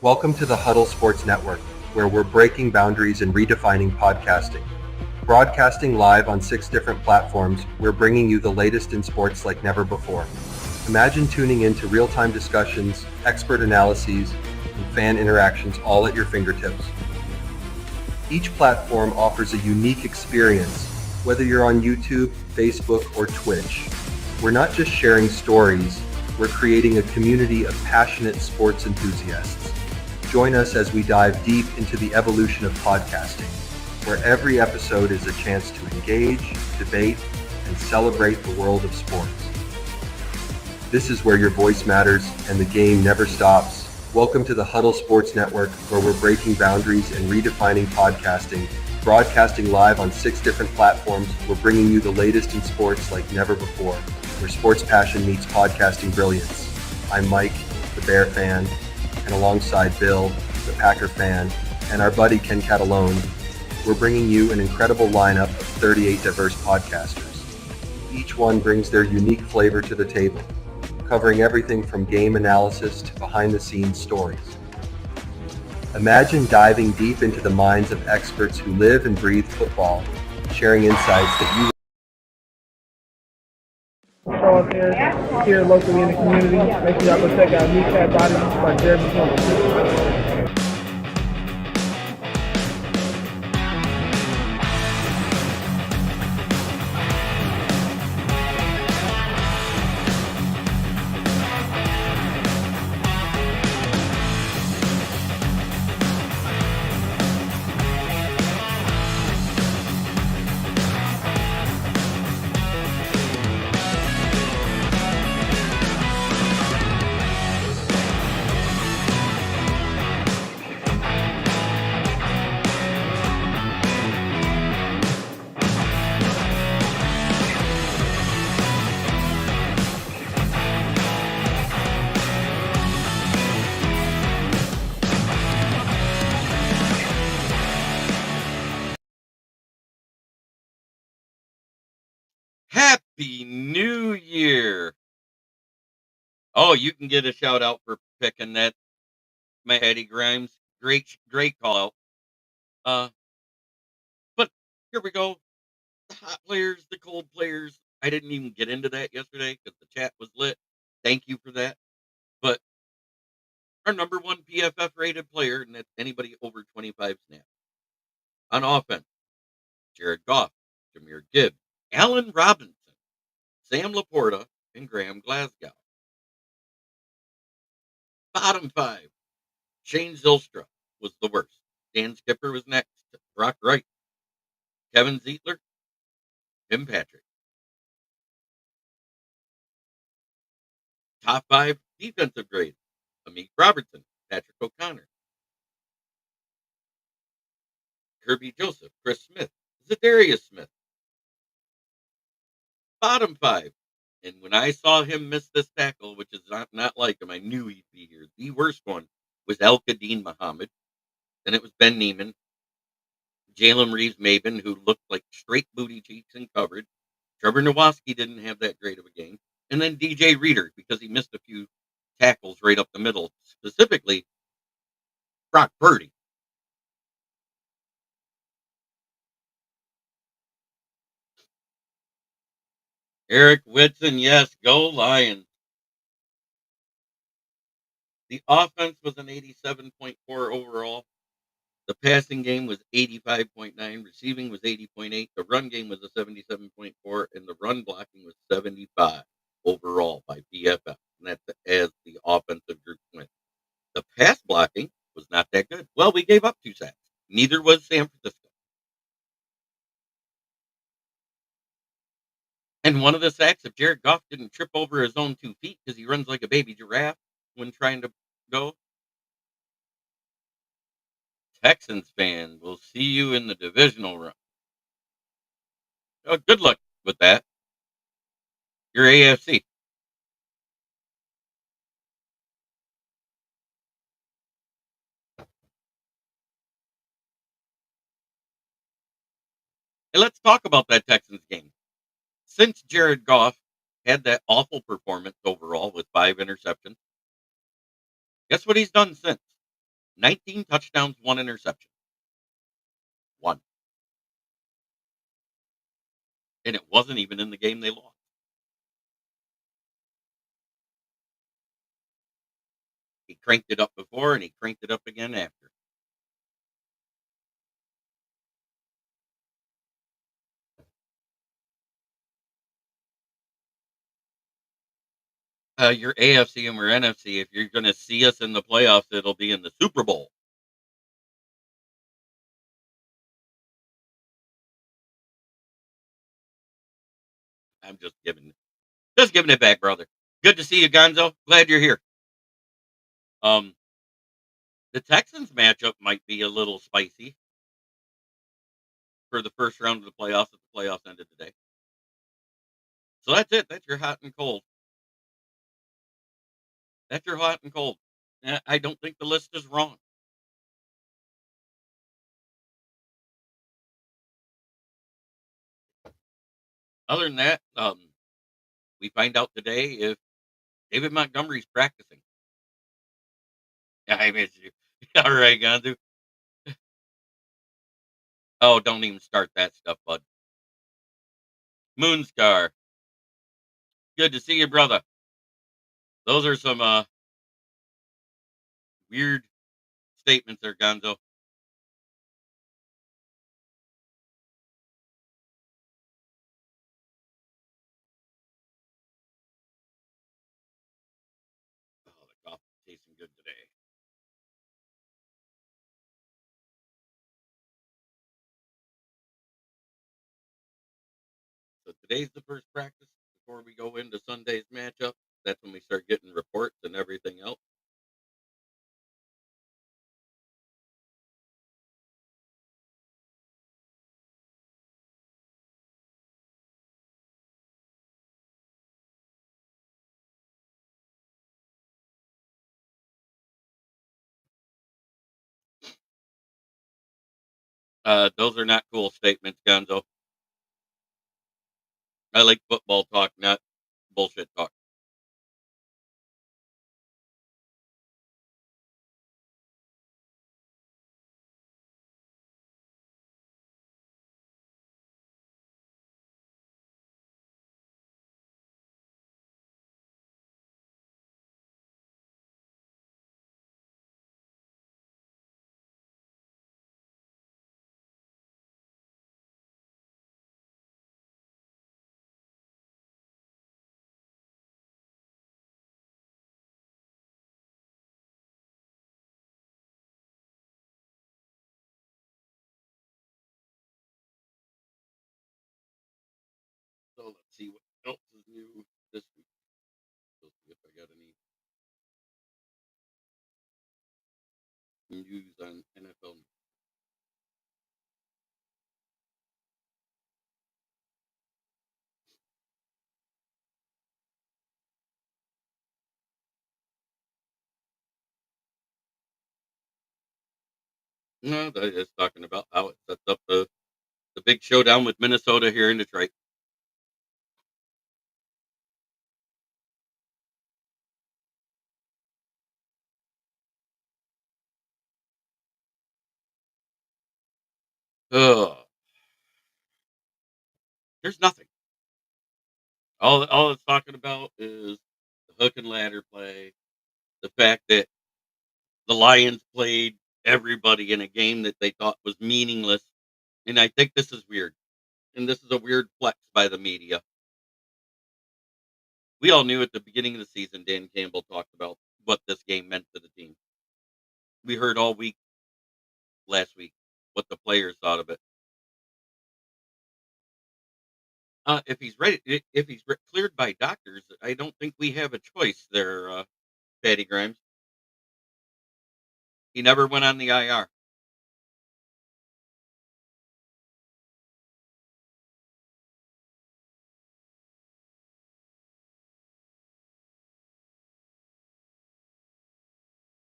Welcome to the Huddle Sports Network, where we're breaking boundaries and redefining podcasting. Broadcasting live on 6 different platforms, we're bringing you the latest in sports like never before. Imagine tuning into real-time discussions, expert analyses, and fan interactions all at your fingertips. Each platform offers a unique experience, whether you're on YouTube, Facebook, or Twitch. We're not just sharing stories, we're creating a community of passionate sports enthusiasts. Join us as we dive deep into the evolution of podcasting, where every episode is a chance to engage, debate, and celebrate the world of sports. This is where your voice matters and the game never stops. Welcome to the Huddle Sports Network, where we're breaking boundaries and redefining podcasting. Broadcasting live on 6 different platforms, we're bringing you the latest in sports like never before, where sports passion meets podcasting brilliance. I'm Mike, the Bear fan, and alongside Bill, the Packer fan, and our buddy Ken Catalone, we're bringing you an incredible lineup of 38 diverse podcasters. Each one brings their unique flavor to the table, covering everything from game analysis to behind-the-scenes stories. Imagine diving deep into the minds of experts who live and breathe football, sharing insights that you show up here locally in the community. Make sure y'all go check out Kneecap Body by Jeremy Campbell. Happy New Year! Oh, you can get a shout out for picking that, Eddie Grimes. Great call out. But here we go. The hot players, the cold players. I didn't even get into that yesterday because the chat was lit. Thank you for that. But our number one PFF rated player, and that's anybody over 25 snaps. On offense, Jared Goff, Jahmyr Gibbs, Allen Robinson, Sam Laporta, and Graham Glasgow. Bottom 5, Shane Zylstra was the worst. Dan Skipper was next. Brock Wright, Kevin Zietler, Tim Patrick. Top 5 defensive grade, Amik Robertson, Patrick O'Connor, Kirby Joseph, Chris Smith, Zadarius Smith. Bottom 5, and when I saw him miss this tackle, which is not like him, I knew he'd be here. The worst one was Al-Qadim Muhammad. Then it was Ben Neiman, Jalen Reeves-Maben, who looked like straight booty cheeks in coverage. Trevor Nowaski didn't have that great of a game. And then DJ Reader, because he missed a few tackles right up the middle, specifically Brock Purdy. Eric Whitson, yes, go Lions. The offense was an 87.4 overall. The passing game was 85.9. Receiving was 80.8. The run game was a 77.4. And the run blocking was 75 overall by PFF. And that's as the offensive group went. The pass blocking was not that good. Well, we gave up 2 sacks. Neither was San Francisco. And one of the sacks, if Jared Goff didn't trip over his own 2 feet because he runs like a baby giraffe when trying to go. Texans fan, we'll see you in the divisional round. Oh, good luck with that. You're AFC. Hey, let's talk about that Texans game. Since Jared Goff had that awful performance overall with 5 interceptions, guess what he's done since? 19 touchdowns, 1 interception. 1. And it wasn't even in the game they lost. He cranked it up before and he cranked it up again after. Your AFC and we're NFC. If you're going to see us in the playoffs, it'll be in the Super Bowl. I'm just giving it back, brother. Good to see you, Gonzo. Glad you're here. Um, the Texans matchup might be a little spicy for the first round of the playoffs if the playoffs ended today. So that's it. That's your hot and cold. That's your hot and cold. I don't think the list is wrong. Other than that, we find out today if David Montgomery's practicing. I miss you. All right, Gonzo. Oh, don't even start that stuff, bud. Moonscar. Good to see you, brother. Those are some weird statements there, Gonzo. Oh, the coffee's tasting good today. So today's the first practice before we go into Sunday's matchup. That's when we start getting reports and everything else. Those are not cool statements, Gonzo. I like football talk, not bullshit talk. So let's see what else is new this week. Let's see if I got any news on NFL. No, they're just talking about how it sets up the big showdown with Minnesota here in Detroit. Ugh, there's nothing. All it's talking about is the hook and ladder play, the fact that the Lions played everybody in a game that they thought was meaningless, and I think this is weird. And this is a weird flex by the media. We all knew at the beginning of the season, Dan Campbell talked about what this game meant to the team. We heard all week last week what the players thought of it. If he's ready, if he's cleared by doctors, I don't think we have a choice there, Patty Grimes. He never went on the IR.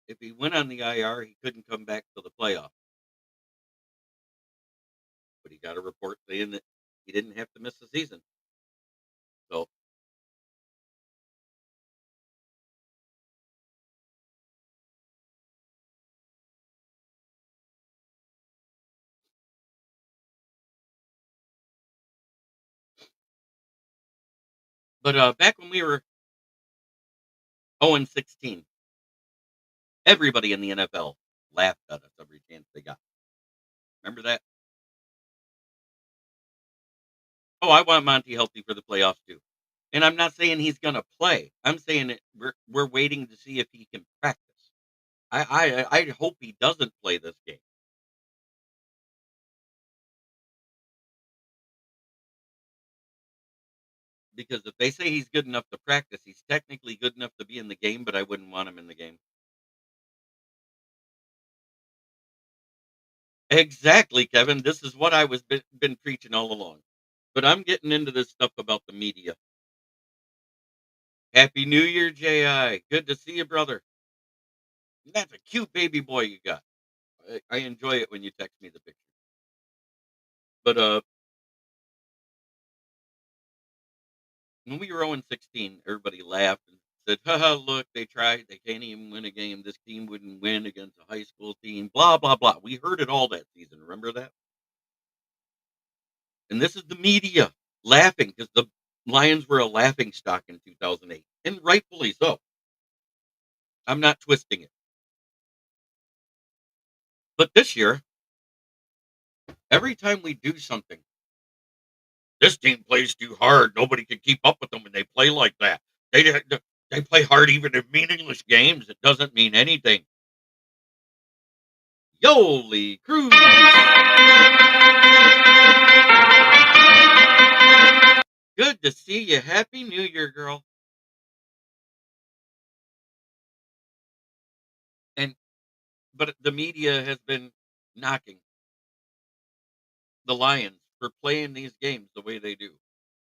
If he went on the IR, he couldn't come back to the playoff. But he got a report saying that he didn't have to miss the season. So But back when we were 0-16, everybody in the NFL laughed at us every chance they got. Remember that? Oh, I want Monty healthy for the playoffs too. And I'm not saying he's gonna play. I'm saying that we're waiting to see if he can practice. I hope he doesn't play this game. Because if they say he's good enough to practice, he's technically good enough to be in the game, but I wouldn't want him in the game. Exactly, Kevin. This is what I was been preaching all along. But I'm getting into this stuff about the media. Happy New Year, Ji. Good to see you, brother. That's a cute baby boy you got. I enjoy it when you text me the picture. But when we were 0-16, everybody laughed and said, haha, look, they tried. They can't even win a game. This team wouldn't win against a high school team. Blah, blah, blah. We heard it all that season. Remember that? And this is the media laughing because the Lions were a laughing stock in 2008. And rightfully so. I'm not twisting it. But this year, every time we do something, this team plays too hard. Nobody can keep up with them when they play like that. They play hard even in meaningless games. It doesn't mean anything. Yoli Cruz. Good to see you. Happy New Year, girl. And but the media has been knocking the Lions for playing these games the way they do.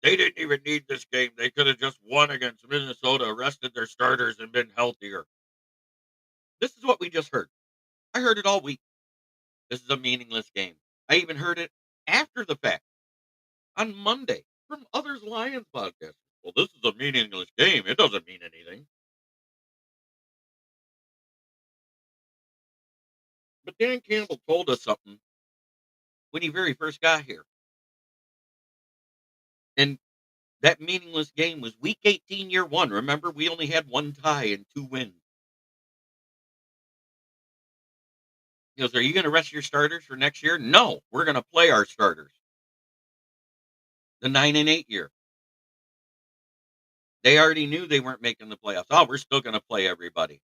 They didn't even need this game. They could have just won against Minnesota, rested their starters, and been healthier. This is what we just heard. I heard it all week. This is a meaningless game. I even heard it after the fact on Monday from others Lions podcasts. Well, this is a meaningless game. It doesn't mean anything. But Dan Campbell told us something when he very first got here. And that meaningless game was week 18, year one. Remember, we only had one tie and 2 wins. He goes, are you going to rest your starters for next year? No, we're going to play our starters. The 9-8 year. They already knew they weren't making the playoffs. Oh, we're still going to play everybody.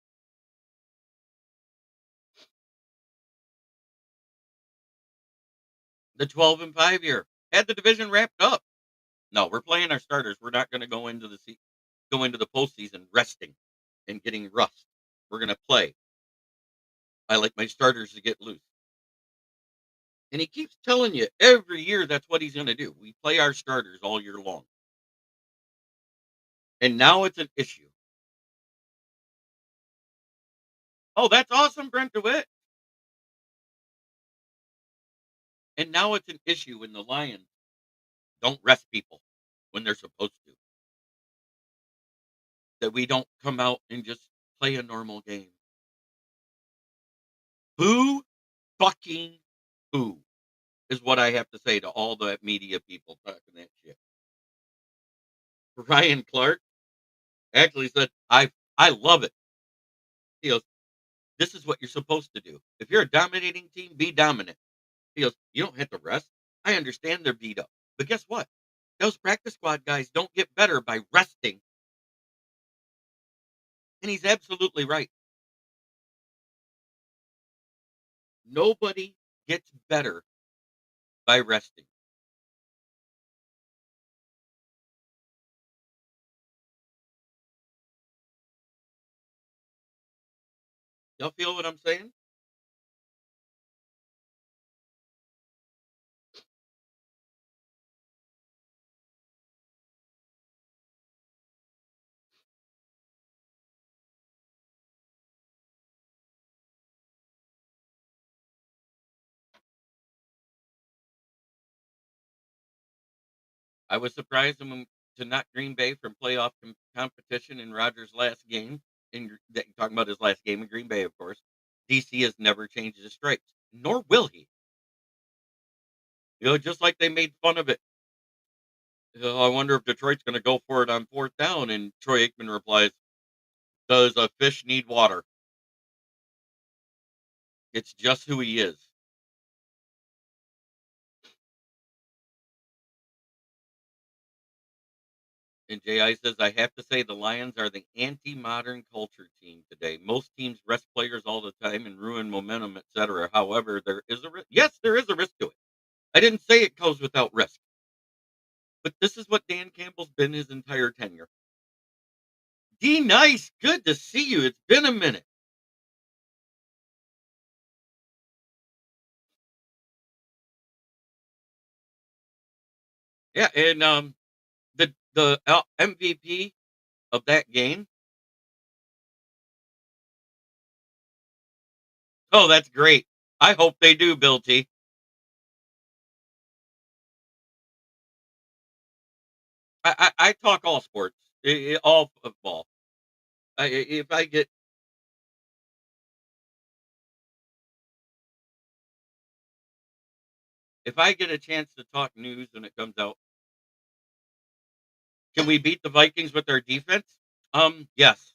The 12-5 year had the division wrapped up. No, we're playing our starters. We're not going to go into the postseason resting and getting rust. We're going to play. I like my starters to get loose. And he keeps telling you every year that's what he's going to do. We play our starters all year long. And now it's an issue. Oh, that's awesome, Brent DeWitt. And now it's an issue when the Lions don't rest people when they're supposed to. That we don't come out and just play a normal game. Who fucking who is what I have to say to all the media people talking that shit. Ryan Clark actually said, I love it. He goes, this is what you're supposed to do. If you're a dominating team, be dominant. He goes, you don't have to rest. I understand they're beat up. But guess what? Those practice squad guys don't get better by resting. And he's absolutely right. Nobody gets better by resting. Y'all feel what I'm saying? I was surprised to knock Green Bay from playoff competition in Rodgers' last game. Talking about his last game in Green Bay, of course. DC has never changed his stripes, nor will he. Just like they made fun of it I wonder if Detroit's going to go for it on fourth down. And Troy Aikman replies, "Does a fish need water? It's just who he is." And JI says, "I have to say the Lions are the anti-modern culture team today. Most teams rest players all the time and ruin momentum, etc. However, there is a risk. Yes, there is a risk to it. I didn't say it goes without risk, but this is what Dan Campbell's been his entire tenure. D Nice, good to see you. It's been a minute. Yeah, and the MVP of that game. Oh, that's great. I hope they do, Bill T. I talk all sports, all football. If I get a chance to talk news when it comes out, can we beat the Vikings with our defense? Yes,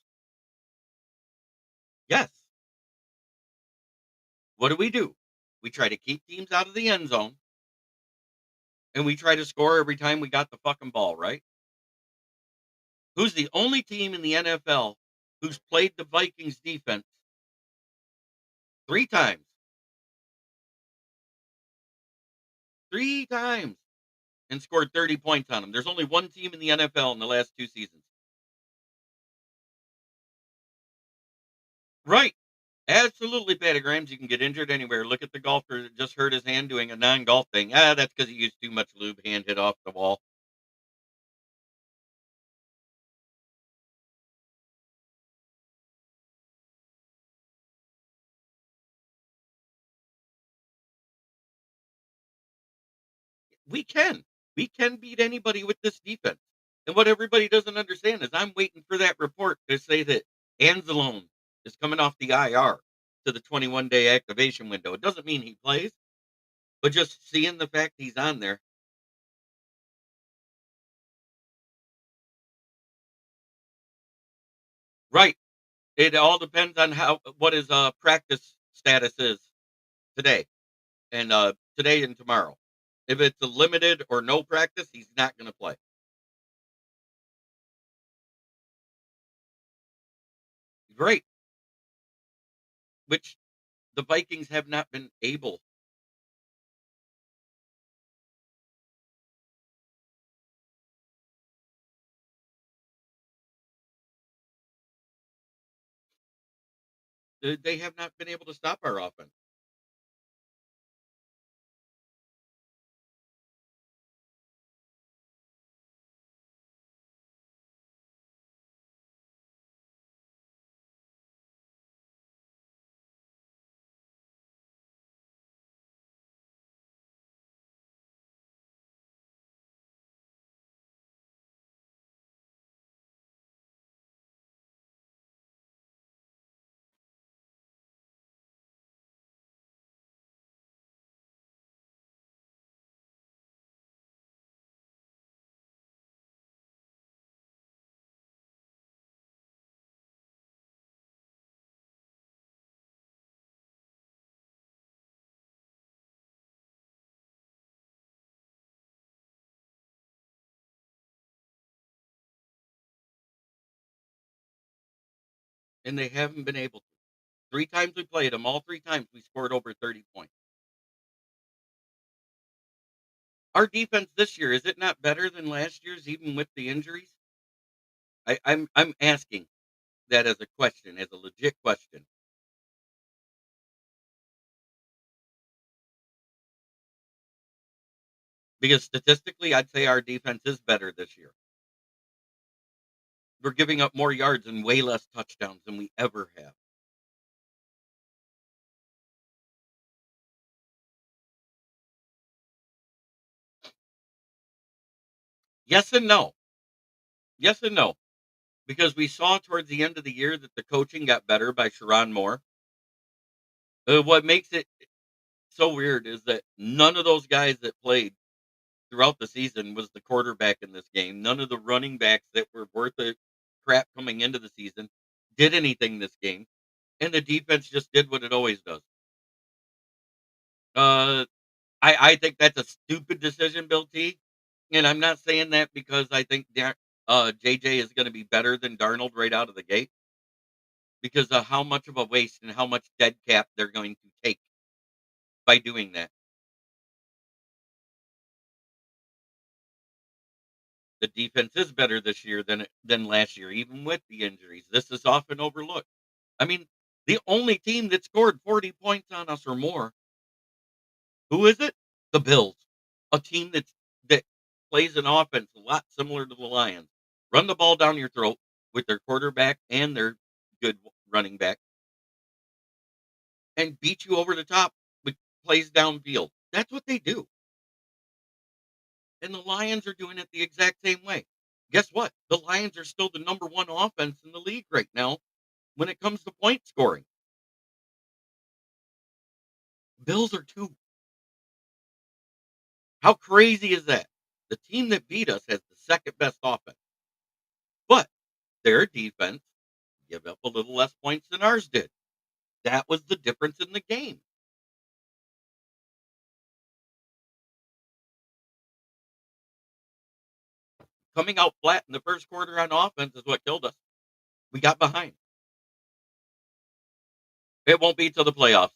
yes. What do? We try to keep teams out of the end zone, and we try to score every time we got the fucking ball. Right? Who's the only team in the NFL who's played the Vikings defense 3 times? 3 times and scored 30 points on them. There's only one team in the NFL in the last 2 seasons. Right. Absolutely, patagrams. You can get injured anywhere. Look at the golfer that just hurt his hand doing a non-golf thing. That's because he used too much lube. Hand hit off the wall. We can. We can beat anybody with this defense. And what everybody doesn't understand is I'm waiting for that report to say that Anzalone is coming off the IR to the 21-day activation window. It doesn't mean he plays, but just seeing the fact he's on there. Right. It all depends on what his practice status is today and tomorrow. If it's a limited or no practice, he's not going to play. Great, which the Vikings have not been able. They have not been able to stop our offense. And they haven't been able to. 3 times we played them, all 3 times we scored over 30 points. Our defense this year, is it not better than last year's, even with the injuries? I'm asking that as a question, as a legit question. Because statistically, I'd say our defense is better this year. We're giving up more yards and way less touchdowns than we ever have. Yes and no. Yes and no. Because we saw towards the end of the year that the coaching got better by Sharon Moore. What makes it so weird is that none of those guys that played throughout the season was the quarterback in this game. None of the running backs that were worth a crap coming into the season did anything this game, and the defense just did what it always does. Uh, I think that's a stupid decision, Bill T. And I'm not saying that because I think JJ is going to be better than Darnold right out of the gate because of how much of a waste and how much dead cap they're going to take by doing that. The defense is better this year than last year, even with the injuries. This is often overlooked. I mean, the only team that scored 40 points on us or more, who is it? The Bills, a team that plays an offense a lot similar to the Lions. Run the ball down your throat with their quarterback and their good running back, and beat you over the top with plays downfield. That's what they do. And the Lions are doing it the exact same way. Guess what? The Lions are still the number one offense in the league right now when it comes to point scoring. Bills are two. How crazy is that? The team that beat us has the second best offense, but their defense give up a little less points than ours did. That was the difference in the game. Coming out flat in the first quarter on offense is what killed us. We got behind. It won't be till the playoffs.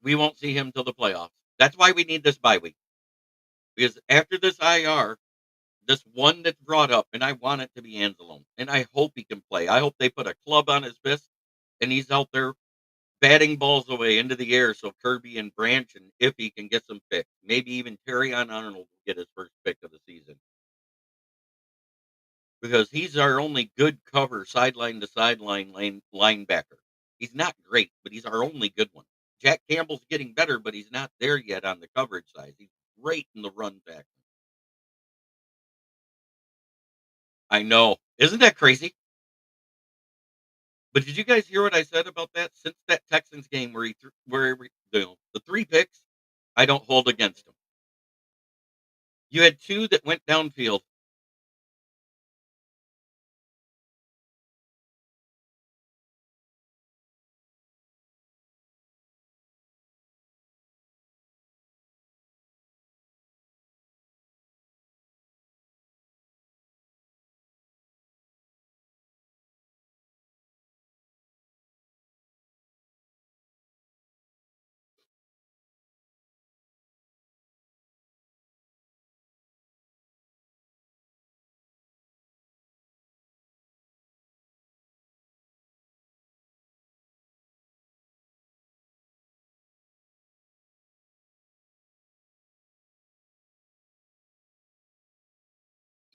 We won't see him till the playoffs. That's why we need this bye week. Because after this IR, this one that's brought up, and I want it to be Anzalone, and I hope he can play. I hope they put a club on his fist, and he's out there batting balls away into the air so Kirby and Branch and Iffy can get some picks. Maybe even Terry on Arnold will get his first pick of the season. Because he's our only good cover sideline to sideline linebacker. He's not great, but he's our only good one. Jack Campbell's getting better, but he's not there yet on the coverage side. He's great in the run back. I know. Isn't that crazy? But did you guys hear what I said about that? Since that Texans game where the three picks, I don't hold against him. You had two that went downfield.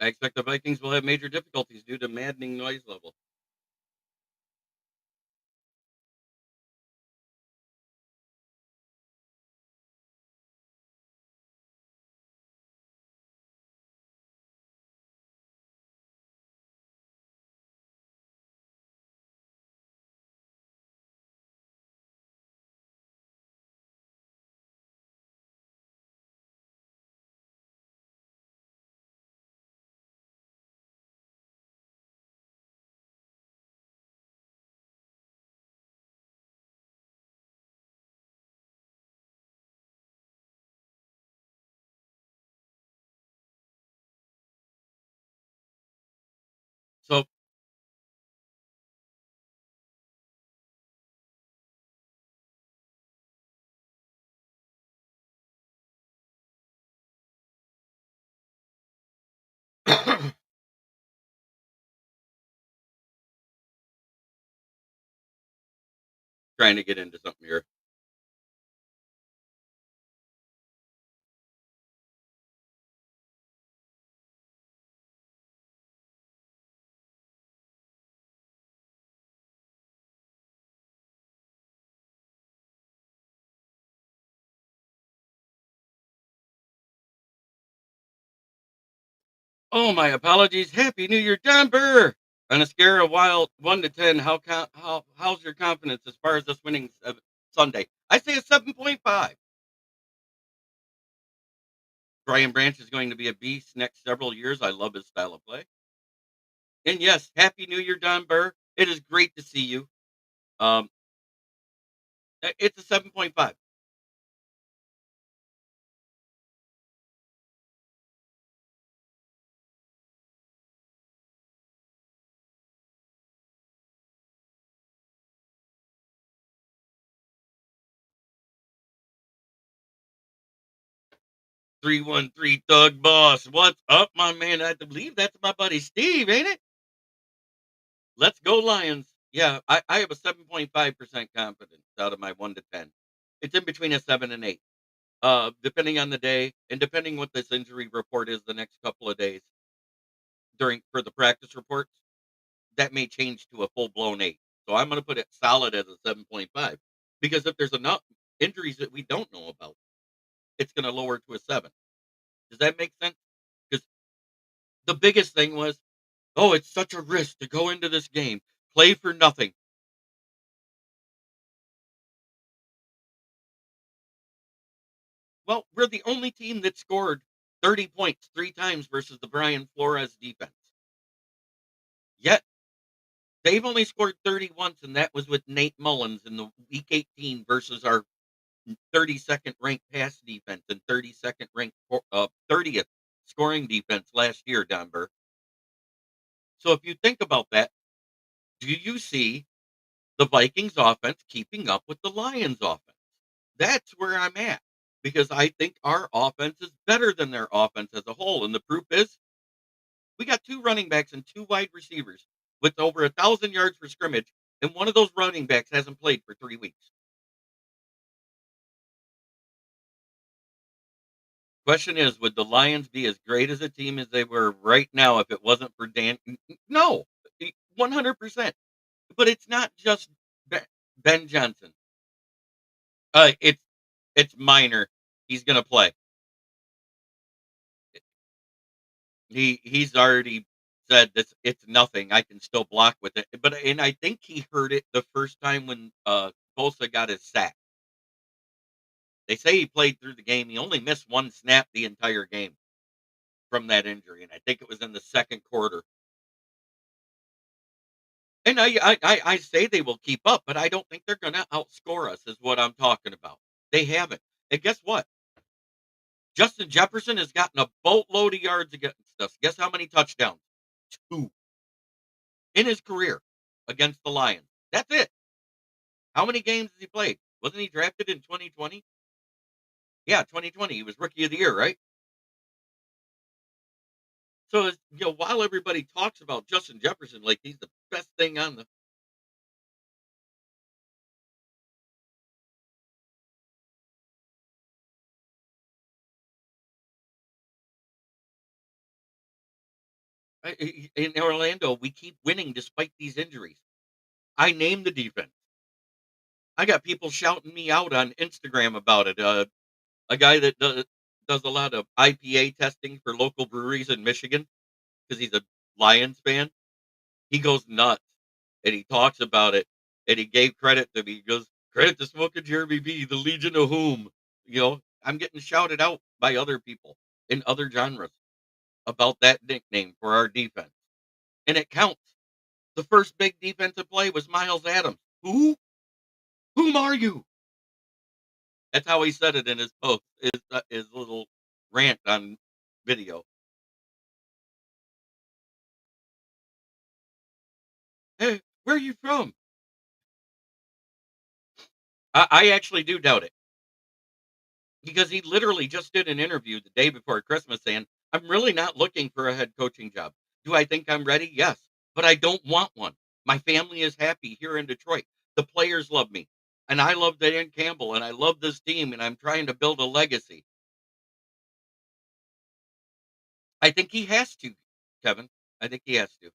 I expect the Vikings will have major difficulties due to maddening noise level. So trying to get into something here. Oh, my apologies. Happy New Year, John Burr. On a scale of wild 1 to 10, how's your confidence as far as us winning Sunday? I say a 7.5. Brian Branch is going to be a beast next several years. I love his style of play. And yes, Happy New Year, Don Burr. It is great to see you. Um, it's a 7.5. 313 Thug Boss. What's up, my man? I believe that's my buddy Steve, ain't it? Let's go, Lions. Yeah, I have a 7.5% confidence out of my 1 to 10. It's in between a 7 and 8. Depending on the day and depending what this injury report is the next couple of days during for the practice reports, that may change to a full blown 8. So I'm going to put it solid as a 7.5 because if there's enough injuries that we don't know about, it's going to lower to a 7. Does that make sense? Because the biggest thing was, oh, it's such a risk to go into this game, play for nothing. Well, we're the only team that scored 30 points 3 times versus the Brian Flores defense. Yet they've only scored 30 once, and that was with Nate Mullins in the week 18 versus our 32nd ranked pass defense and 32nd ranked 30th scoring defense last year, Denver. So if you think about that, do you see the Vikings offense keeping up with the Lions offense? That's where I'm at because I think our offense is better than their offense as a whole. And the proof is we got 2 running backs and 2 wide receivers with over 1,000 yards for scrimmage. And one of those running backs hasn't played for 3 weeks. Question is, would the Lions be as great as a team as they were right now if it wasn't for Dan? No, 100%. But it's not just Ben Johnson. It's minor. He's gonna play. He's already said this. It's nothing. I can still block with it. And I think he heard it the first time when Bosa got his sack. They say he played through the game. He only missed 1 snap the entire game from that injury, and I think it was in the second quarter. And I say they will keep up, but I don't think they're going to outscore us. Is what I'm talking about. They haven't. And guess what? Justin Jefferson has gotten a boatload of yards against us. Guess how many touchdowns? 2 in his career against the Lions. That's it. How many games has he played? Wasn't he drafted in 2020? Yeah, 2020. He was Rookie of the Year, right? So, while everybody talks about Justin Jefferson like he's the best thing on the in Orlando, we keep winning despite these injuries. I named the defense. I got people shouting me out on Instagram about it. A guy that does a lot of IPA testing for local breweries in Michigan because he's a Lions fan. He goes nuts and he talks about it and he gave credit to me. He goes, credit to Smoking Jeremy B, the Legion of Whom. I'm getting shouted out by other people in other genres about that nickname for our defense. And it counts. The first big defensive play was Miles Adams. Who? Whom are you? That's how he said it in his post, his little rant on video. Hey, where are you from? I actually do doubt it because he literally just did an interview the day before Christmas saying, I'm really not looking for a head coaching job. Do I think I'm ready? Yes, but I don't want one. My family is happy here in Detroit. The players love me, and I love Dan Campbell, and I love this team, and I'm trying to build a legacy. I think he has to, Kevin. I think he has to.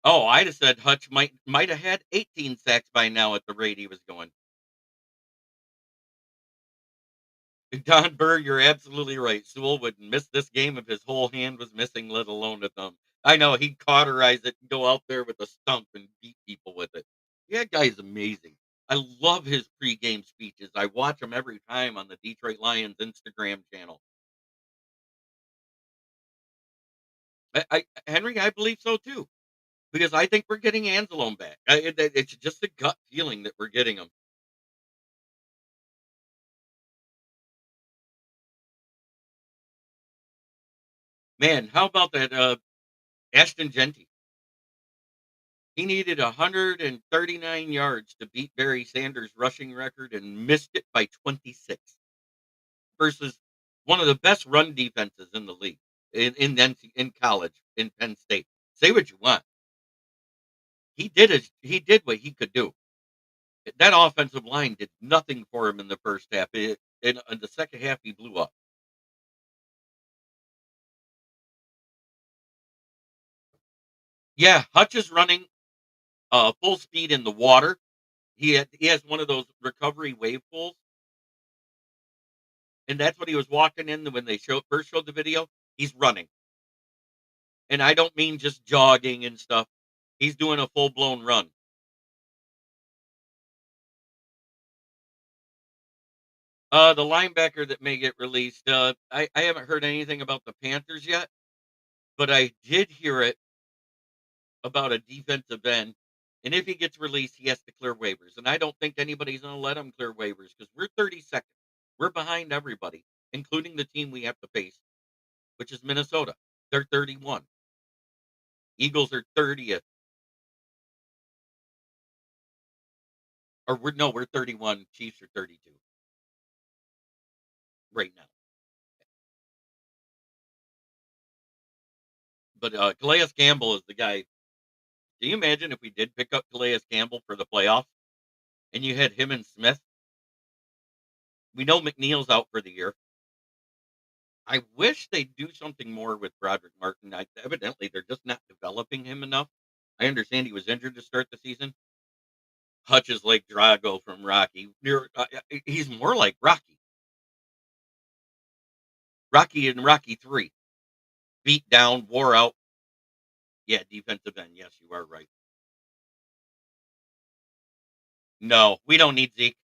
Oh, I'd have said Hutch might have had 18 sacks by now at the rate he was going. Don Burr, you're absolutely right. Sewell would miss this game if his whole hand was missing, let alone a thumb. I know he'd cauterize it and go out there with a stump and beat people with it. Yeah, that guy's amazing. I love his pregame speeches. I watch him every time on the Detroit Lions Instagram channel. Henry, I believe so too, because I think we're getting Anzalone back. It's just a gut feeling that we're getting him. Man, how about that Ashton Genty? He needed 139 yards to beat Barry Sanders' rushing record and missed it by 26 versus one of the best run defenses in the league in college in Penn State. Say what you want. He did what he could do. That offensive line did nothing for him in the first half. In the second half, he blew up. Yeah, Hutch is running full speed in the water. He has one of those recovery wave pools, and that's what he was walking in when they first showed the video. He's running, and I don't mean just jogging and stuff. He's doing a full blown run. The linebacker that may get released. I haven't heard anything about the Panthers yet, but I did hear it about a defensive end. And if he gets released, he has to clear waivers. And I don't think anybody's going to let him clear waivers because we're 32nd. We're behind everybody, including the team we have to face, which is Minnesota. They're 31. Eagles are 30th. Or we're 31. Chiefs are 32 right now. But Calais Campbell is the guy. Can you imagine if we did pick up Calais Campbell for the playoffs and you had him and Smith? We know McNeil's out for the year. I wish they'd do something more with Broderick Martin. Evidently, they're just not developing him enough. I understand he was injured to start the season. Hutch is like Drago from Rocky. He's more like Rocky. Rocky in Rocky 3. Beat down, wore out. Yeah, defensive end. Yes, you are right. No, we don't need Zeke.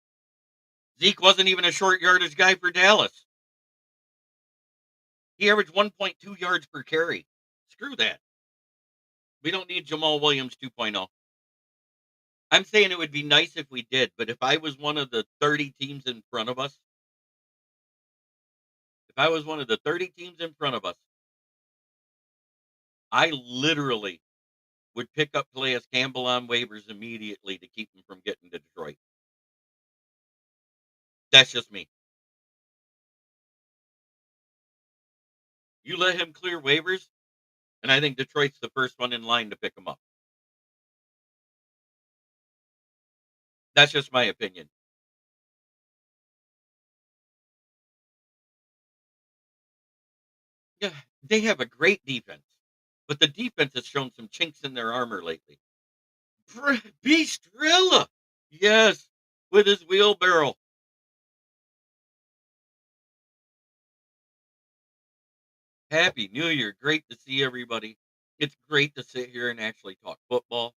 Zeke wasn't even a short yardage guy for Dallas. He averaged 1.2 yards per carry. Screw that. We don't need Jamal Williams 2.0. I'm saying it would be nice if we did, but if I was one of the 30 teams in front of us, if I was one of the 30 teams in front of us, I literally would pick up Calais Campbell on waivers immediately to keep him from getting to Detroit. That's just me. You let him clear waivers, and I think Detroit's the first one in line to pick him up. That's just my opinion. Yeah, they have a great defense, but the defense has shown some chinks in their armor lately. Beastrilla, yes, with his wheelbarrow. Happy New Year. Great to see everybody. It's great to sit here and actually talk football.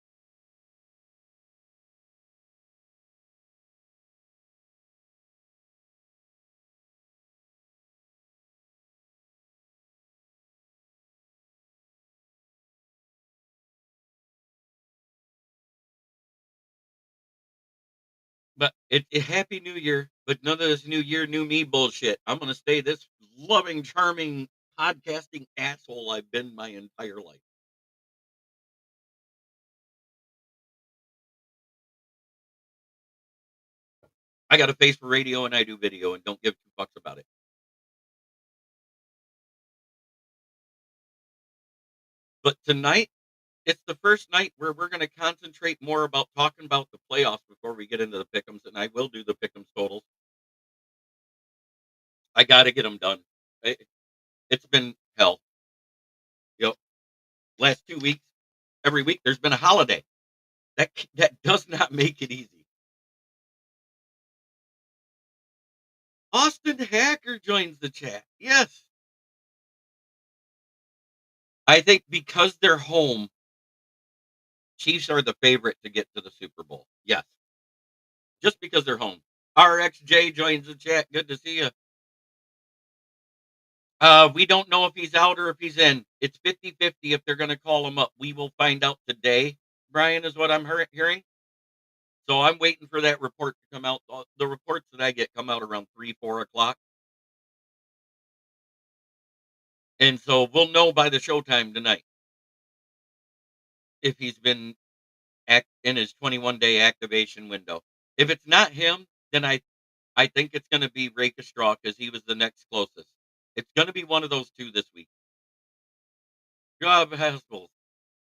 But Happy New Year, but none of this New Year, new me bullshit. I'm going to stay this loving, charming, podcasting asshole I've been my entire life. I got a face for radio and I do video and don't give two fucks about it. But tonight, it's the first night where we're going to concentrate more about talking about the playoffs before we get into the pick'ems, and I will do the pick'ems totals. I got to get them done. It's been hell. You know, last 2 weeks, every week there's been a holiday. That does not make it easy. Austin Hacker joins the chat. Yes. I think because they're home, Chiefs are the favorite to get to the Super Bowl. Yes. just because they're home. RXJ joins the chat. Good to see you. We don't know if he's out or if he's in. It's 50-50 if they're going to call him up. We will find out today, Brian, is what I'm hearing. So I'm waiting for that report to come out. The reports that I get come out around 3, 4 o'clock. And so we'll know by the showtime tonight if he's been in his 21-day activation window. If it's not him, then I think it's going to be Ray Straw because he was the next closest. It's going to be one of those two this week. Rob Haskell,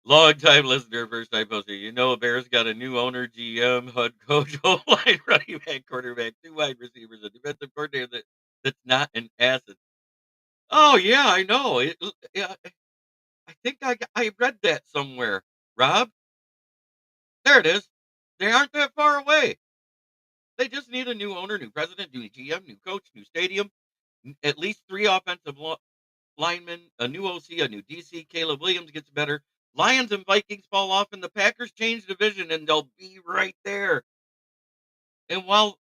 long time listener, first time poster. You know, Bears got a new owner, GM, HUD coach, O-line, running back, quarterback, 2 wide receivers, a defensive coordinator that's not an asset. Oh yeah, I know. Yeah, I think I read that somewhere. Rob, there it is. They aren't that far away. They just need a new owner, new president, new GM, new coach, new stadium, at least 3 offensive linemen, a new OC, a new DC. Caleb Williams gets better. Lions and Vikings fall off, and the Packers change division, and they'll be right there. And while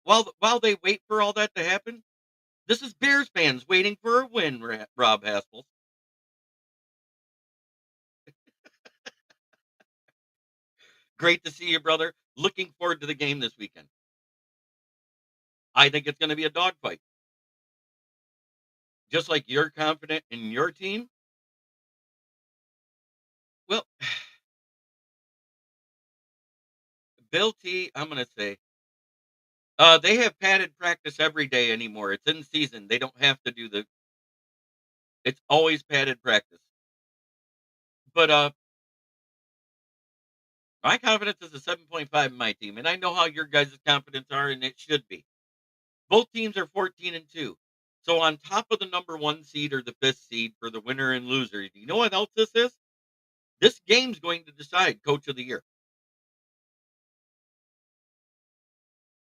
they wait for all that to happen, this is Bears fans waiting for a win. Rob Haskell. Great to see you, brother. Looking forward to the game this weekend. I think it's going to be a dogfight. Just like you're confident in your team. Well, Bill T, I'm going to say, they have padded practice every day anymore. It's in season. They don't have to do it's always padded practice. But my confidence is a 7.5 in my team, and I know how your guys' confidence are, and it should be. Both teams are 14-2. So on top of the number 1 seed or the 5th seed for the winner and loser, do you know what else this is? This game's going to decide coach of the year.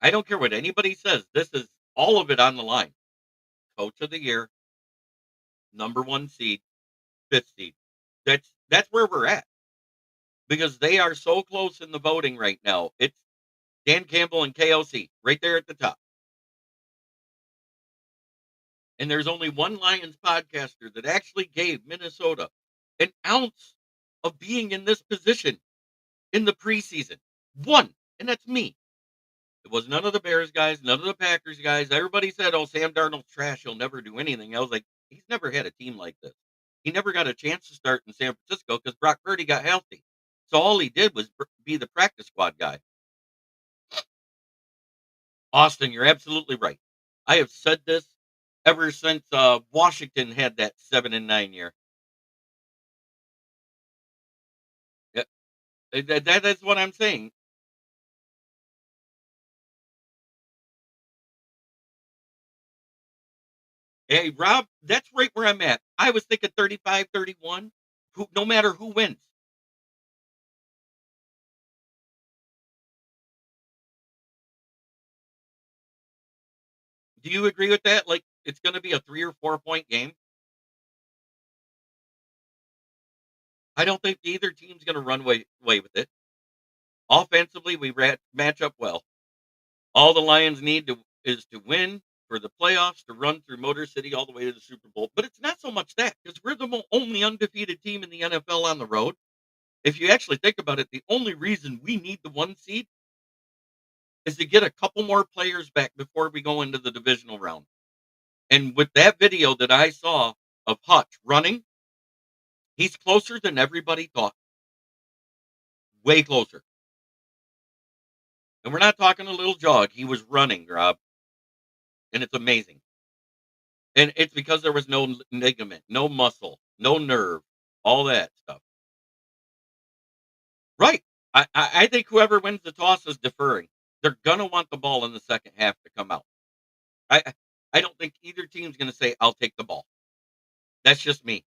I don't care what anybody says. This is all of it on the line. Coach of the year, number 1 seed, 5th seed. That's where we're at. Because they are so close in the voting right now. It's Dan Campbell and KOC right there at the top. And there's only one Lions podcaster that actually gave Minnesota an ounce of being in this position in the preseason. One, and that's me. It was none of the Bears guys, none of the Packers guys. Everybody said, oh, Sam Darnold's trash. He'll never do anything. I was like, he's never had a team like this. He never got a chance to start in San Francisco because Brock Purdy got healthy. So all he did was be the practice squad guy. Austin, you're absolutely right. I have said this ever since Washington had that 7-9 year. Yeah, that's what I'm saying. Hey, Rob, that's right where I'm at. I was thinking 35-31, no matter who wins. Do you agree with that? Like, it's going to be a 3 or 4 point game. I don't think either team's going to run away with it. Offensively, we match up well. All the Lions need is to win for the playoffs to run through Motor City all the way to the Super Bowl. But it's not so much that because we're the only undefeated team in the NFL on the road. If you actually think about it, the only reason we need the 1 seed is to get a couple more players back before we go into the divisional round. And with that video that I saw of Hutch running, he's closer than everybody thought. Way closer. And we're not talking a little jog. He was running, Rob. And it's amazing. And it's because there was no ligament, no muscle, no nerve, all that stuff. Right. I think whoever wins the toss is deferring. They're gonna want the ball in the second half to come out. I don't think either team's gonna say, I'll take the ball. That's just me.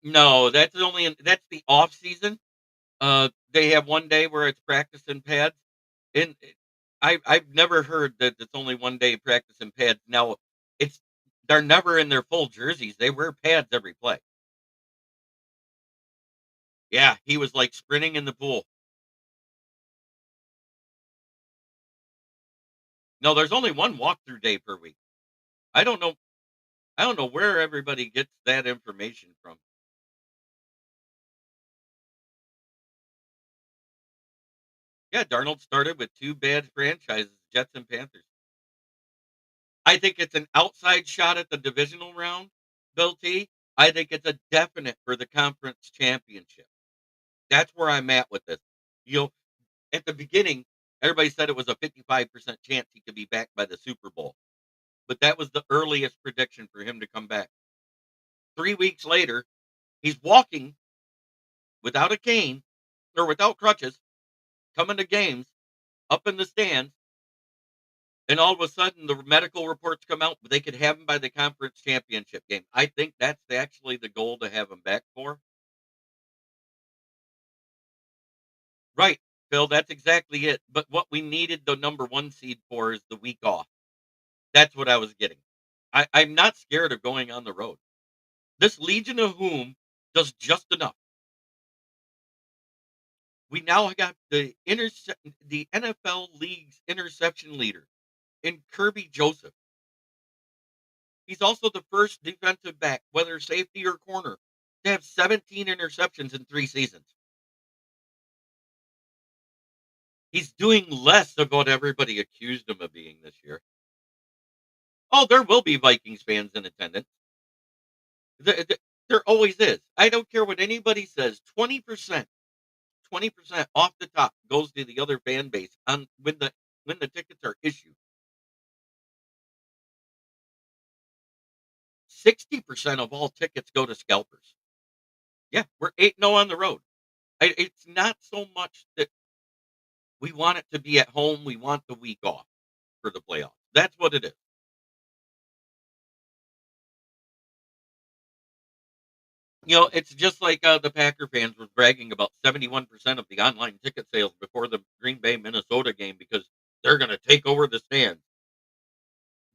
No, that's that's the off season. They have 1 day where it's practice in pads. And I've never heard that it's only 1 day practice in pads. Now they're never in their full jerseys. They wear pads every play. Yeah, he was like sprinting in the pool. No, there's only one walkthrough day per week. I don't know. I don't know where everybody gets that information from. Yeah, Darnold started with two bad franchises, Jets and Panthers. I think it's an outside shot at the divisional round, Bill T. I think it's a definite for the conference championship. That's where I'm at with this. You know, at the beginning, everybody said it was a 55% chance he could be back by the Super Bowl, but that was the earliest prediction for him to come back. 3 weeks later, he's walking without a cane or without crutches, coming to games up in the stands, and all of a sudden the medical reports come out, they could have him by the conference championship game. I think that's actually the goal to have him back for. Right, Phil, that's exactly it. But what we needed the number one seed for is the week off. That's what I was getting. I'm not scared of going on the road. This Legion of Whom does just enough. We now got the NFL League's interception leader in Kirby Joseph. He's also the first defensive back, whether safety or corner, to have 17 interceptions in 3 seasons. He's doing less of what everybody accused him of being this year. Oh, there will be Vikings fans in attendance. There always is. I don't care what anybody says. 20% off the top goes to the other fan base on when the tickets are issued. 60% of all tickets go to scalpers. Yeah, we're 8-0 on the road. It's not so much that we want it to be at home. We want the week off for the playoffs. That's what it is. It's just like the Packer fans were bragging about 71% of the online ticket sales before the Green Bay Minnesota game because they're going to take over the stands.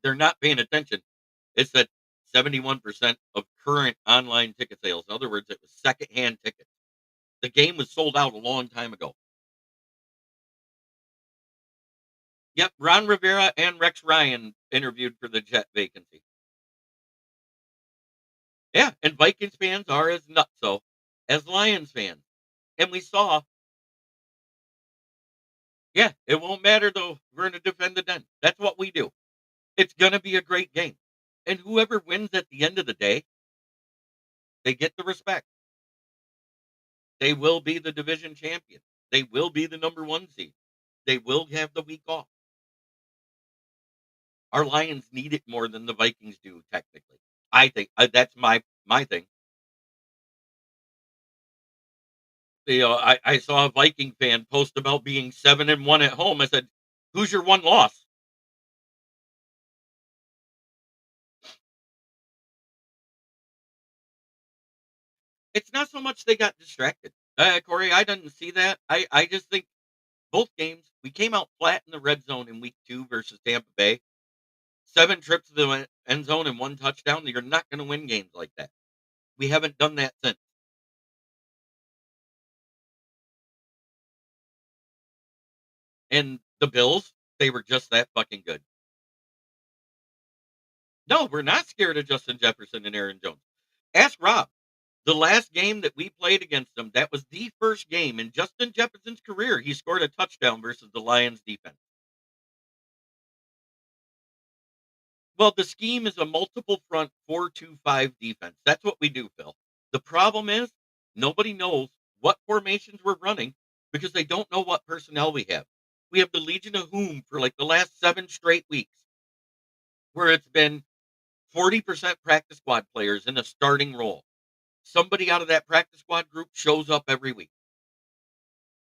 They're not paying attention. It's that 71% of current online ticket sales. In other words, it was secondhand tickets. The game was sold out a long time ago. Yep, Ron Rivera and Rex Ryan interviewed for the Jet vacancy. Yeah, and Vikings fans are as nutso as Lions fans. And we saw, yeah, it won't matter though. We're going to defend the den. That's what we do. It's going to be a great game. And whoever wins at the end of the day, they get the respect. They will be the division champion. They will be the number one seed. They will have the week off. Our Lions need it more than the Vikings do, technically. I think that's my thing. I saw a Viking fan post about being 7-1 at home. I said, "Who's your one loss?" It's not so much they got distracted. Corey, I didn't see that. I just think both games we came out flat in the red zone in week 2 versus Tampa Bay. 7 trips to the end zone and 1 touchdown. You're not going to win games like that. We haven't done that since. And the Bills, they were just that fucking good. No, we're not scared of Justin Jefferson and Aaron Jones. Ask Rob. The last game that we played against them, that was the first game in Justin Jefferson's career he scored a touchdown versus the Lions defense. Well, the scheme is a multiple front 4-2-5 defense. That's what we do, Phil. The problem is nobody knows what formations we're running because they don't know what personnel we have. We have the Legion of Whom for like the last 7 straight weeks where it's been 40% practice squad players in a starting role. Somebody out of that practice squad group shows up every week.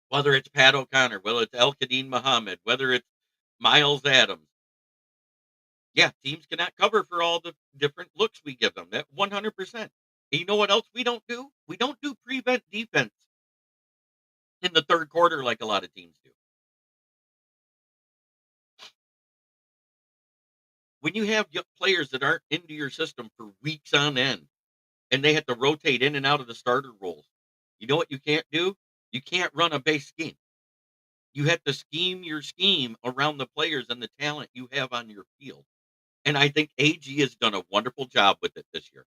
Whether it's Pat O'Connor, whether it's El Kadeen Muhammad, whether it's Miles Adams. Yeah, teams cannot cover for all the different looks we give them. That 100%. And you know what else we don't do? We don't do prevent defense in the third quarter like a lot of teams do. When you have players that aren't into your system for weeks on end and they have to rotate in and out of the starter roles, You know what you can't do? You can't run a base scheme. You have to scheme your scheme around the players and the talent you have on your field. And I think AG has done a wonderful job with it this year.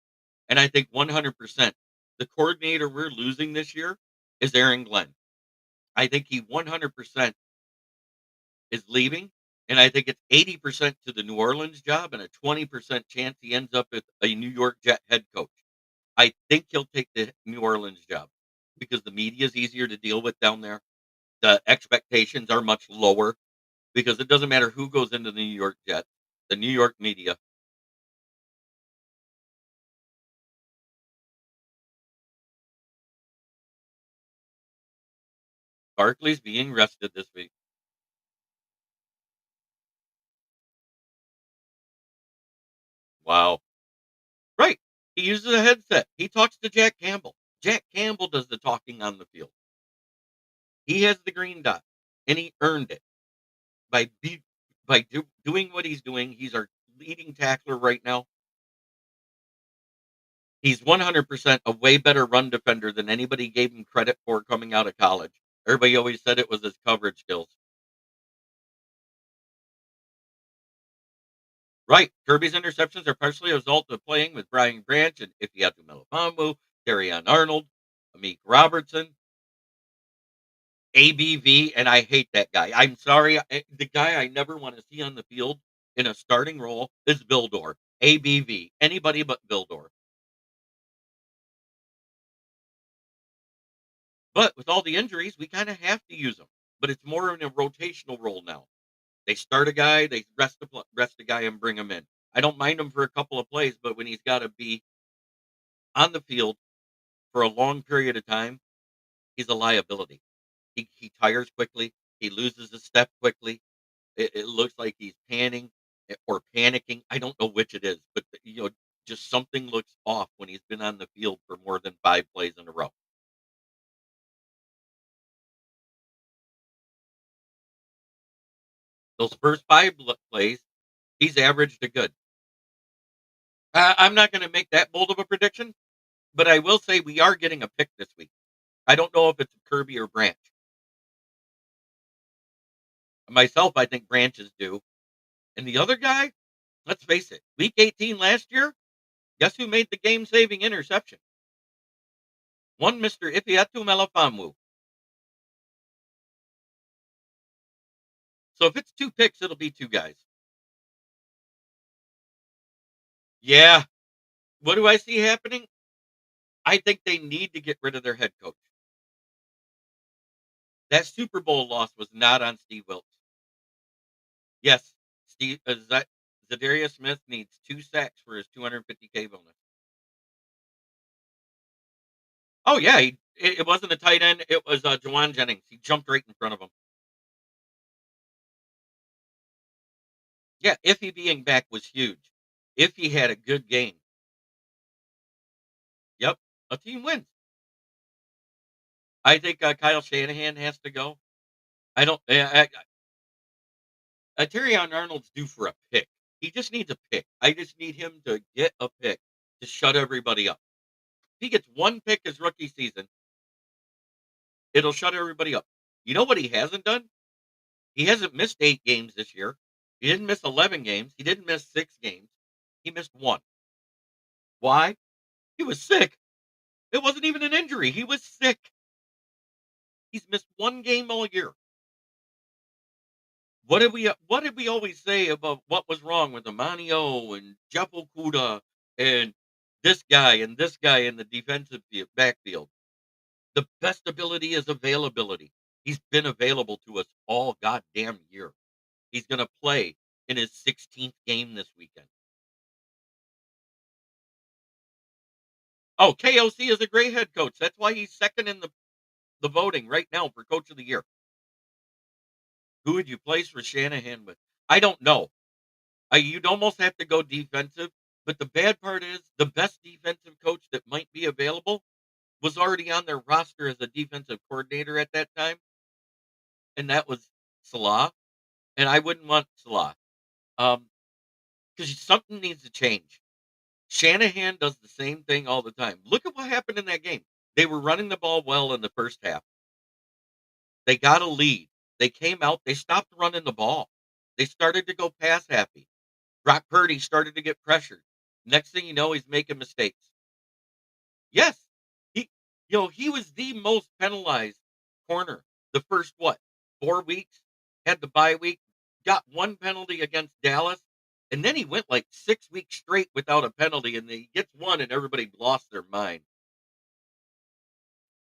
And I think 100% the coordinator we're losing this year is Aaron Glenn. I think he 100% is leaving. And I think it's 80% to the New Orleans job and a 20% chance he ends up as a New York Jet head coach. I think he'll take the New Orleans job because the media is easier to deal with down there. The expectations are much lower because it doesn't matter who goes into the New York Jets, the New York media. Barkley's being rested this week. Wow. Right. He uses a headset. He talks to Jack Campbell. Jack Campbell does the talking on the field. He has the green dot, and he earned it by doing what he's doing. He's our leading tackler right now. He's 100% a way better run defender than anybody gave him credit for coming out of college. Everybody always said it was his coverage skills. Right. Kirby's interceptions are partially a result of playing with Brian Branch and Ifeatu Melifonwu, Terrion Arnold, Amik Robertson, ABV, and I hate that guy. I'm sorry. The guy I never want to see on the field in a starting role is Vildor. ABV. Anybody but Vildor. But with all the injuries, we kind of have to use him. But it's more in a rotational role now. They start a guy, they rest a guy, and bring him in. I don't mind him for a couple of plays, but when he's got to be on the field for a long period of time, he's a liability. He tires quickly. He loses a step quickly. It looks like he's panning or panicking. I don't know which it is, but just something looks off when he's been on the field for more than 5 plays in a row. Those first plays, he's averaged a good. I'm not going to make that bold of a prediction, but I will say we are getting a pick this week. I don't know if it's Kirby or Branch. Myself, I think Branch is due. And the other guy, let's face it, week 18 last year, guess who made the game-saving interception? One Mr. Ifeatu Melifonwu. So if it's 2 picks, it'll be 2 guys. Yeah. What do I see happening? I think they need to get rid of their head coach. That Super Bowl loss was not on Steve Wilkes. Yes, Zadarius Smith needs 2 sacks for his $250K bonus. Oh yeah, it wasn't a tight end. It was Jawan Jennings. He jumped right in front of him. Yeah, if he being back was huge. If he had a good game, yep, a team wins. I think Kyle Shanahan has to go. I don't. Terrion Arnold's due for a pick. He just needs a pick. I just need him to get a pick to shut everybody up. If he gets 1 pick his rookie season, it'll shut everybody up. You know what he hasn't done? He hasn't missed 8 games this year. He didn't miss 11 games. He didn't miss 6 games. He missed 1. Why? He was sick. It wasn't even an injury. He was sick. He's missed 1 game all year. What did we always say about what was wrong with Amanio and Jeff Okuda and this guy in the defensive backfield? The best ability is availability. He's been available to us all goddamn year. He's going to play in his 16th game this weekend. Oh, KOC is a great head coach. That's why he's second in the voting right now for coach of the year. Who would you place for Shanahan with? I don't know. You'd almost have to go defensive, but the bad part is the best defensive coach that might be available was already on their roster as a defensive coordinator at that time, and that was Salah. And I wouldn't want Salah because something needs to change. Shanahan does the same thing all the time. Look at what happened in that game. They were running the ball well in the first half. They got a lead. They came out. They stopped running the ball. They started to go pass happy. Brock Purdy started to get pressured. Next thing you know, he's making mistakes. Yes, he, he was the most penalized corner the first what 4 weeks. Had the bye week, got one penalty against Dallas, and then he went like 6 weeks straight without a penalty, and he gets one, and everybody lost their mind.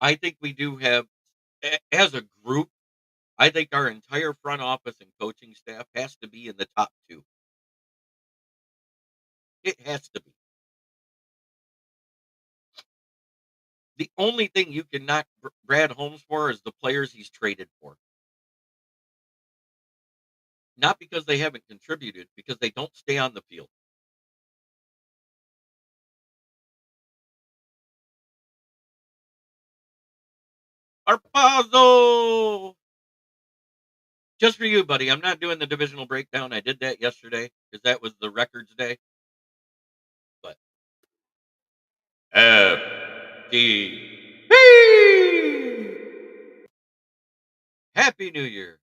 I think we do have, as a group, I think our entire front office and coaching staff has to be in the top two. It has to be. The only thing you can knock Brad Holmes for is the players he's traded for. Not because they haven't contributed, because they don't stay on the field. Arpazo! Just for you, buddy. I'm not doing the divisional breakdown. I did that yesterday because that was the records day. But FTP! Happy New Year.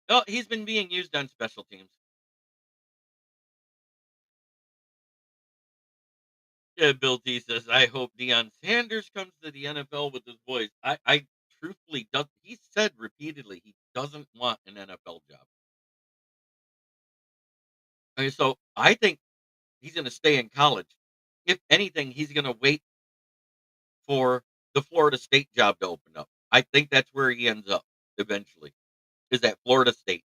Oh, he's been being used on special teams. Yeah, Bill T says, I hope Deion Sanders comes to the NFL with his voice. I truthfully does. He said repeatedly he doesn't want an NFL job. Okay, so I think he's going to stay in college. If anything, he's going to wait for the Florida State job to open up. I think that's where he ends up eventually. Is at Florida State.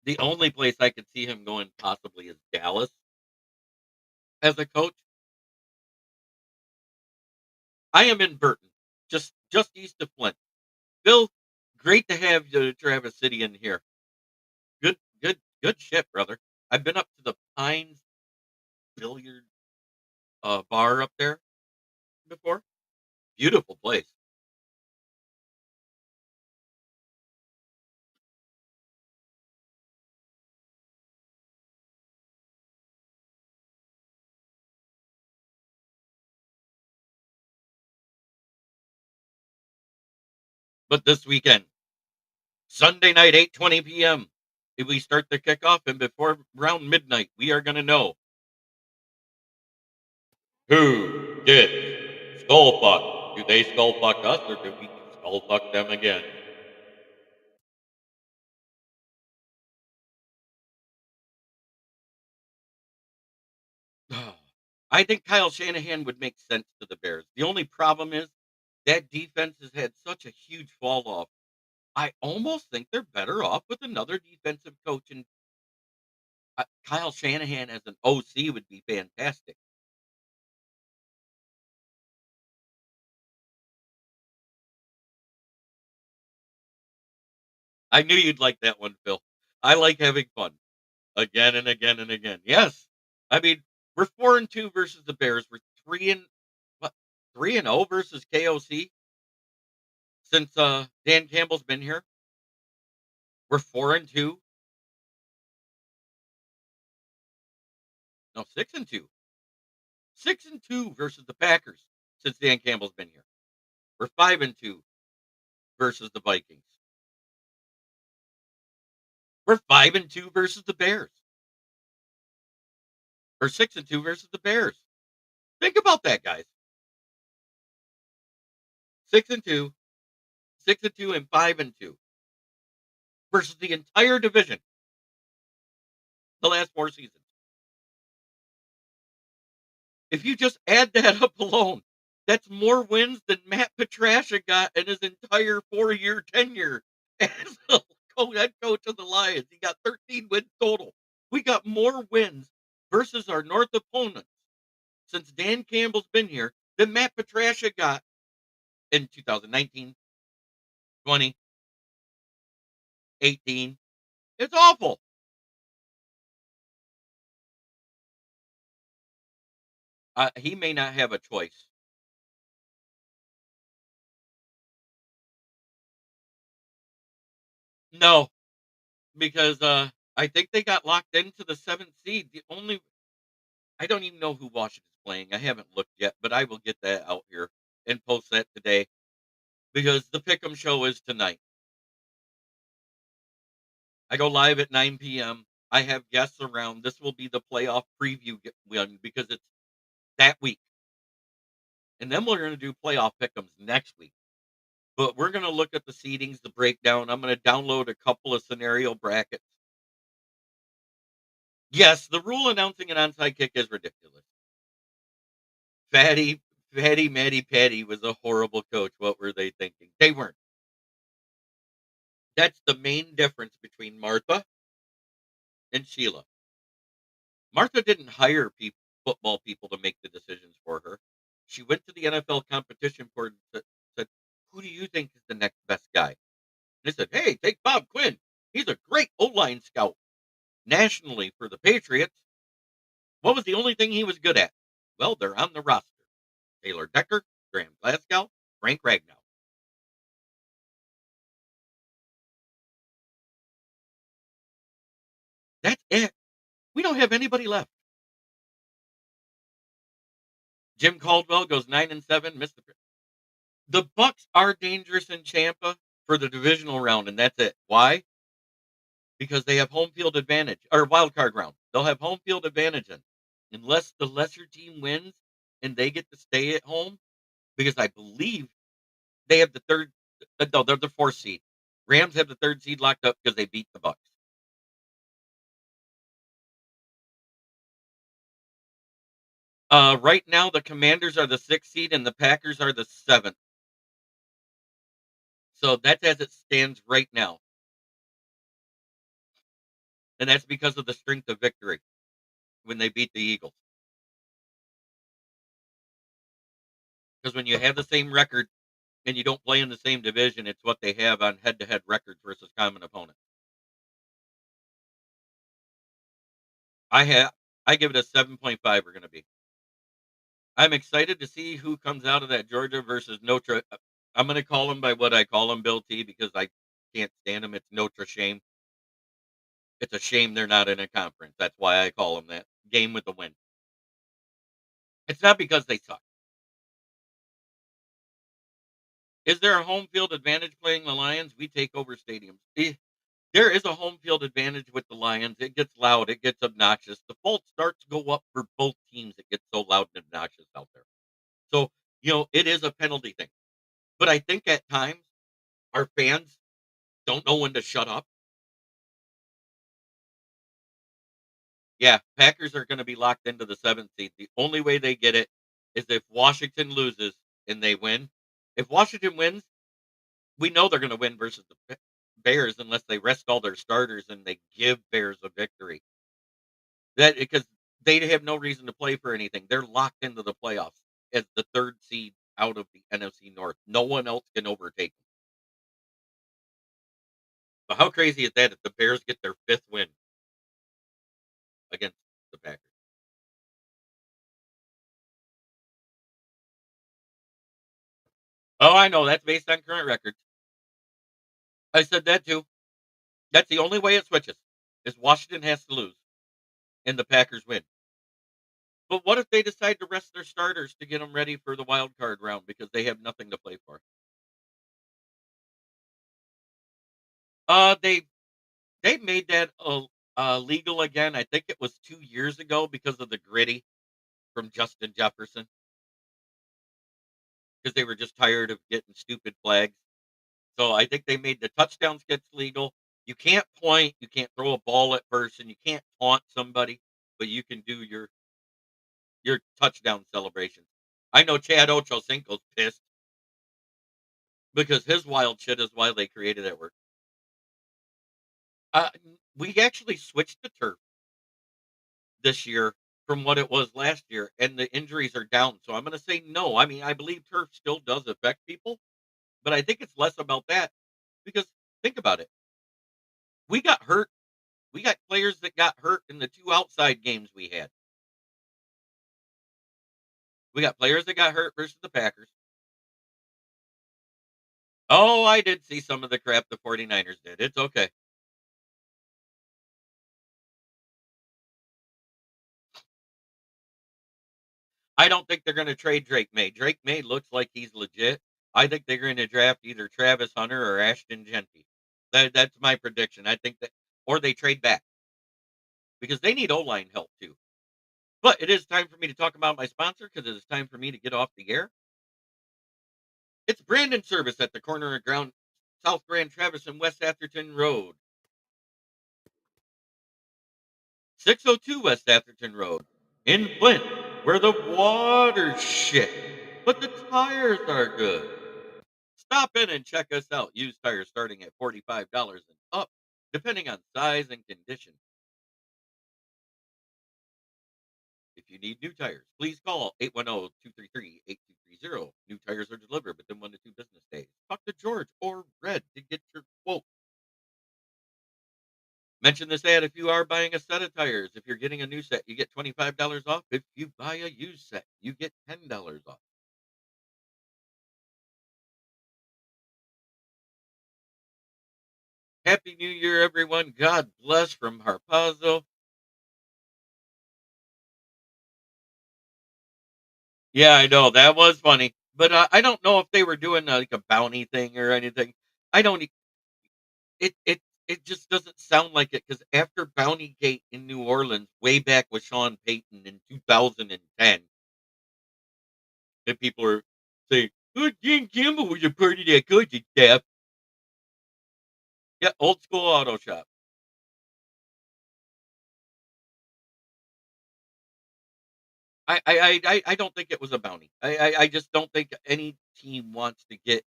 The only place I could see him going possibly is Dallas as a coach. I am in Burton, just east of Flint. Bill, great to have you, Travis City, in here. Good shit, brother. I've been up to the Pines Billiard bar up there before. Beautiful place. But this weekend, Sunday night, 8:20 p.m. If we start the kickoff, and before around midnight, we are going to know who gets skull fucked. Do they skull fuck us, or do we skull fuck them again? I think Kyle Shanahan would make sense to the Bears. The only problem is that defense has had such a huge fall off. I almost think they're better off with another defensive coach, and Kyle Shanahan as an OC would be fantastic. I knew you'd like that one, Phil. I like having fun again and again and again. Yes, I mean we're 4-2 versus the Bears. We're what 3-0 versus KOC since Dan Campbell's been here. We're 4-2. No, 6-2. 6-2 versus the Packers since Dan Campbell's been here. We're 5-2 versus the Vikings. We're 5-2 versus the Bears. Or 6-2 versus the Bears. Think about that, guys. 6-2, 6-2, and 5-2 versus the entire division the last 4 seasons. If you just add that up alone, that's more wins than Matt Patricia got in his entire 4-year tenure as a head coach of the Lions. He got 13 wins total. We got more wins versus our North opponents since Dan Campbell's been here than Matt Patricia got in 2019, 20, 18. It's awful. He may not have a choice. No, because I think they got locked into the 7th seed. I don't even know who Washington's playing. I haven't looked yet, but I will get that out here and post that today because the Pick'em show is tonight. I go live at 9 p.m. I have guests around. This will be the playoff preview one because it's that week. And then we're going to do playoff pick'ems next week. But we're going to look at the seedings, the breakdown. I'm going to download a couple of scenario brackets. Yes, the rule announcing an onside kick is ridiculous. Matty Patty was a horrible coach. What were they thinking? They weren't. That's the main difference between Martha and Sheila. Martha didn't hire football people to make the decisions for her. She went to the NFL competition board and said, "Who do you think is the next best guy?" And they said, "Hey, take Bob Quinn. He's a great O-line scout nationally for the Patriots. What was the only thing he was good at? Well, they're on the roster. Taylor Decker, Graham Glasgow, Frank Ragnow." That's it. We don't have anybody left. Jim Caldwell goes 9-7, missed the Bucks are dangerous in Champa for the divisional round, and that's it. Why? Because they have home field advantage or wild card round. They'll have home field advantage unless the lesser team wins and they get to stay at home. Because I believe they have the third. No, they're the 4th seed. Rams have the 3rd seed locked up because they beat the Bucks. Right now, the Commanders are the 6th seed and the Packers are the 7th. So that's as it stands right now, and that's because of the strength of victory when they beat the Eagles. Because when you have the same record and you don't play in the same division, it's what they have on head-to-head records versus common opponents. I have I give it a 7.5. We're going to be. I'm excited to see who comes out of that Georgia versus Notre. I'm going to call them by what I call them, Bill T, because I can't stand them. It's Notre shame. It's a shame they're not in a conference. That's why I call them that. Game with the win. It's not because they suck. Is there a home field advantage playing the Lions? We take over stadiums. There is a home field advantage with the Lions. It gets loud. It gets obnoxious. The false starts go up for both teams. It gets so loud and obnoxious out there. So, it is a penalty thing. But I think at times our fans don't know when to shut up. Yeah, Packers are going to be locked into the 7th seed. The only way they get it is if Washington loses and they win. If Washington wins, we know they're going to win versus the Bears unless they rest all their starters and they give Bears a victory. That because they have no reason to play for anything. They're locked into the playoffs as the 3rd seed out of the NFC North. No one else can overtake them. But how crazy is that if the Bears get their 5th win against the Packers? Oh, I know that's based on current records. I said that too. That's the only way it switches. Is Washington has to lose and the Packers win. But what if they decide to rest their starters to get them ready for the wild card round because they have nothing to play for? They made that legal again. I think it was 2 years ago because of the gritty from Justin Jefferson because they were just tired of getting stupid flags. So I think they made the touchdown skits legal. You can't point, you can't throw a ball at person, you can't taunt somebody, but you can do your touchdown celebrations. I know Chad Ochocinco's pissed because his wild shit is why they created that word. Uh, we actually switched to turf this year from what it was last year, and the injuries are down. So I'm going to say no. I mean, I believe turf still does affect people, but I think it's less about that because think about it. We got hurt. We got players that got hurt in the 2 outside games we had. We got players that got hurt versus the Packers. Oh, I did see some of the crap the 49ers did. It's okay. I don't think they're gonna trade Drake May. Drake May looks like he's legit. I think they're gonna draft either Travis Hunter or Ashton Genty. That's my prediction. I think that or they trade back because they need O-line help too. But it is time for me to talk about my sponsor because it is time for me to get off the air. It's Brandon Service at the corner of Ground South Grand Traverse and West Atherton Road. 602 West Atherton Road in Flint, where the water's shit, but the tires are good. Stop in and check us out. Used tires starting at $45 and up, depending on size and condition. If you need new tires, please call 810-233-8230. New tires are delivered within 1 to 2 business days. Talk to George or Red to get your quote. Mention this ad if you are buying a set of tires. If you're getting a new set, you get $25 off. If you buy a used set, you get $10 off. Happy New Year, everyone. God bless from Harpazo. Yeah, I know that was funny, but I don't know if they were doing like a bounty thing or anything. I don't. It it it just doesn't sound like it because after Bounty Gate in New Orleans, way back with Sean Payton in 2010, and people are saying, "Oh, Dan Campbell was a part of that coaching staff." Yeah, old school auto shop. I don't think it was a bounty. I just don't think any team wants to get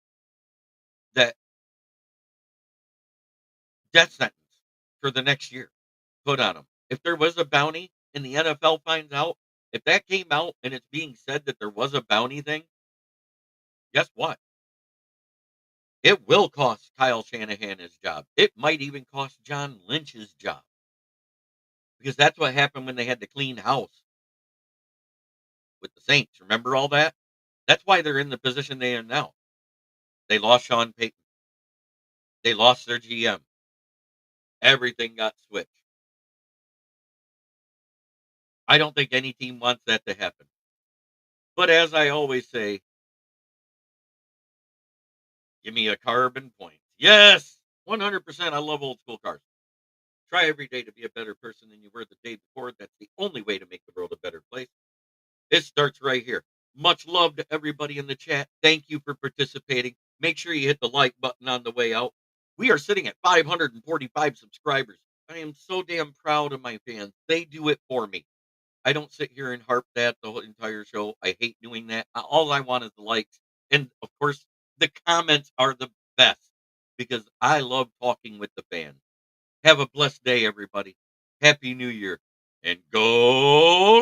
that death sentence for the next year put on them. If there was a bounty and the NFL finds out, if that came out and it's being said that there was a bounty thing, guess what? It will cost Kyle Shanahan his job. It might even cost John Lynch's job because that's what happened when they had to clean house with the Saints. Remember all that? That's why they're in the position they are now. They lost Sean Payton. They lost their GM. Everything got switched. I don't think any team wants that to happen. But as I always say, give me a carbon point. Yes, 100%. I love old school cars. Try every day to be a better person than you were the day before. That's the only way to make the world a better place. It starts right here. Much love to everybody in the chat. Thank you for participating. Make sure you hit the like button on the way out. We are sitting at 545 subscribers. I am so damn proud of my fans. They do it for me. I don't sit here and harp that the whole entire show. I hate doing that. All I want is the likes. And of course, the comments are the best because I love talking with the fans. Have a blessed day, everybody. Happy New Year. And go